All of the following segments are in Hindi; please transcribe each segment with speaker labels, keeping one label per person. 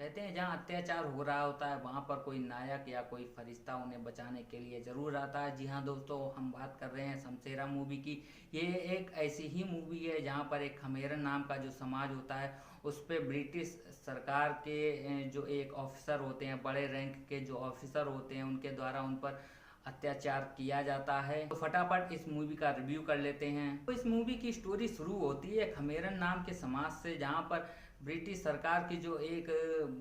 Speaker 1: कहते हैं जहाँ अत्याचार हो रहा होता है वहाँ पर कोई नायक या कोई फरिश्ता उन्हें बचाने के लिए ज़रूर आता है। जी हाँ दोस्तों, हम बात कर रहे हैं शमशेरा मूवी की। ये एक ऐसी ही मूवी है जहाँ पर एक खमेरन नाम का जो समाज होता है उस पर ब्रिटिश सरकार के जो एक ऑफिसर होते हैं, बड़े रैंक के जो ऑफिसर होते हैं, उनके द्वारा उन पर अत्याचार किया जाता है। तो फटाफट इस मूवी का रिव्यू कर लेते हैं। तो इस मूवी की स्टोरी शुरू होती है खमेरन नाम के समाज से, जहाँ पर ब्रिटिश सरकार के जो एक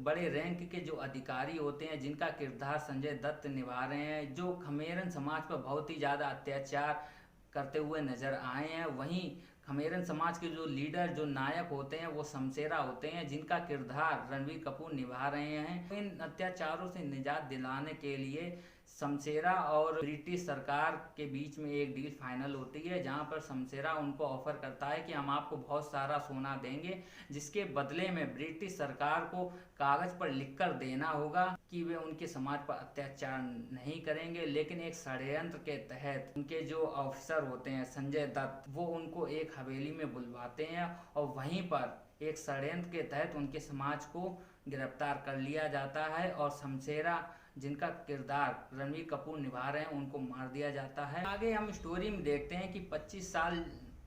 Speaker 1: बड़े रैंक के जो अधिकारी होते हैं, जिनका किरदार संजय दत्त निभा रहे हैं, जो खमेरन समाज पर बहुत ही ज़्यादा अत्याचार करते हुए नजर आए हैं। वहीं खमेरन समाज के जो लीडर, जो नायक होते हैं, वो शमशेरा होते हैं, जिनका किरदार रणवीर कपूर निभा रहे हैं। इन अत्याचारों से निजात दिलाने के लिए शमशेरा और ब्रिटिश सरकार के बीच में एक डील फाइनल होती है, जहां पर शमशेरा उनको ऑफर करता है कि हम आपको बहुत सारा सोना देंगे, जिसके बदले में ब्रिटिश सरकार को कागज पर लिखकर देना होगा कि वे उनके समाज पर अत्याचार नहीं करेंगे। लेकिन एक षड्यंत्र के तहत उनके जो ऑफिसर होते हैं संजय दत्त, वो उनको एक हवेली में बुलवाते हैं और वहीं पर एक षड्यंत्र के तहत उनके समाज को गिरफ्तार कर लिया जाता है और शमशेरा, जिनका किरदार रणवीर कपूर निभा रहे हैं, उनको मार दिया जाता है। आगे हम स्टोरी में देखते हैं कि 25 साल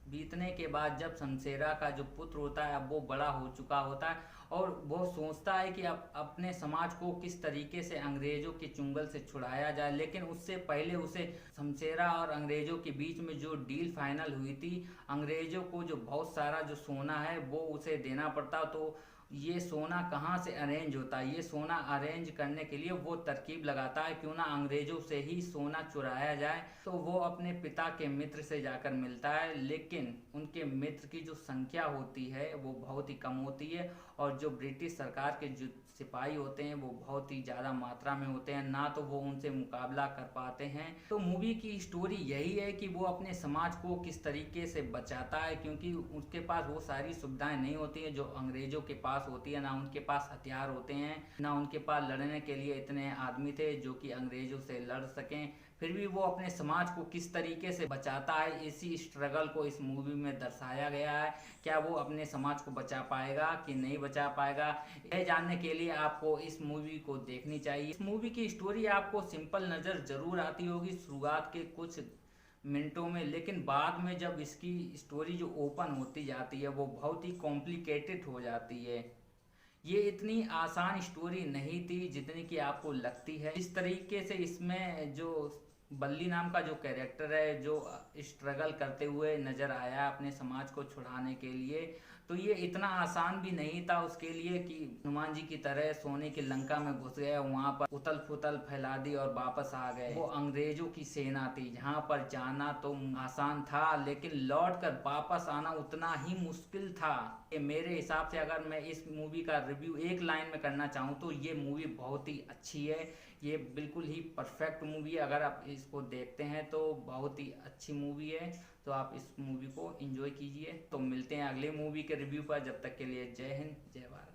Speaker 1: बीतने के बाद जब शमशेरा का जो पुत्र होता है, अब वो बड़ा हो चुका होता है और वो सोचता है कि अब अपने समाज को किस तरीके से अंग्रेजों के चुंगल से छुड़ाया जाए। लेकिन उससे पहले उसे शमशेरा और अंग्रेजों के बीच में जो डील फाइनल हुई थी, अंग्रेजों को जो बहुत सारा जो सोना है वो उसे देना पड़ता। तो ये सोना कहाँ से अरेंज होता है, ये सोना अरेंज करने के लिए वो तरकीब लगाता है क्यों ना अंग्रेजों से ही सोना चुराया जाए। तो वो अपने पिता के मित्र से जाकर मिलता है, लेकिन उनके मित्र की जो संख्या होती है वो बहुत ही कम होती है और जो ब्रिटिश सरकार के जो सिपाही होते हैं वो बहुत ही ज़्यादा मात्रा में होते हैं, ना तो वो उनसे मुकाबला कर पाते हैं। तो मूवी की स्टोरी यही है कि वो अपने समाज को किस तरीके से बचाता है, क्योंकि उसके पास वो सारी सुविधाएं नहीं होती हैं जो अंग्रेजों के पास होती है। ना उनके पास हथियार होते हैं, ना उनके पास लड़ने के लिए इतने आदमी थे जो कि अंग्रेजों से लड़ सकें। फिर भी वो अपने समाज को किस तरीके से बचाता है, इसी स्ट्रगल को इस मूवी में दर्शाया गया है। क्या वो अपने समाज को बचा पाएगा कि नहीं बचा पाएगा, यह जानने के लिए आपको इस मूवी को देखनी चाहिए। इस मूवी की स्टोरी आपको सिंपल नज़र जरूर आती होगी शुरुआत के कुछ मिनटों में, लेकिन बाद में जब इसकी स्टोरी जो ओपन होती जाती है वो बहुत ही कॉम्प्लिकेटेड हो जाती है। ये इतनी आसान स्टोरी नहीं थी जितनी कि आपको लगती है। इस तरीके से इसमें जो बल्ली नाम का जो कैरेक्टर है, जो स्ट्रगल करते हुए नजर आया अपने समाज को छुड़ाने के लिए, तो ये इतना आसान भी नहीं था उसके लिए कि हनुमान जी की तरह सोने की लंका में घुस गए, वहां पर उथल पुथल फैला दी और वापस आ गए। वो अंग्रेजों की सेना थी, जहां पर जाना तो आसान था लेकिन लौट कर वापस आना उतना ही मुश्किल था। मेरे हिसाब से अगर मैं इस मूवी का रिव्यू एक लाइन में करना चाहूँ तो ये मूवी बहुत ही अच्छी है। ये बिल्कुल ही परफेक्ट मूवी है। अगर आप इसको देखते हैं तो बहुत ही अच्छी मूवी है, तो आप इस मूवी को एंजॉय कीजिए। तो मिलते हैं अगले मूवी के रिव्यू पर, जब तक के लिए जय हिंद, जय भारत।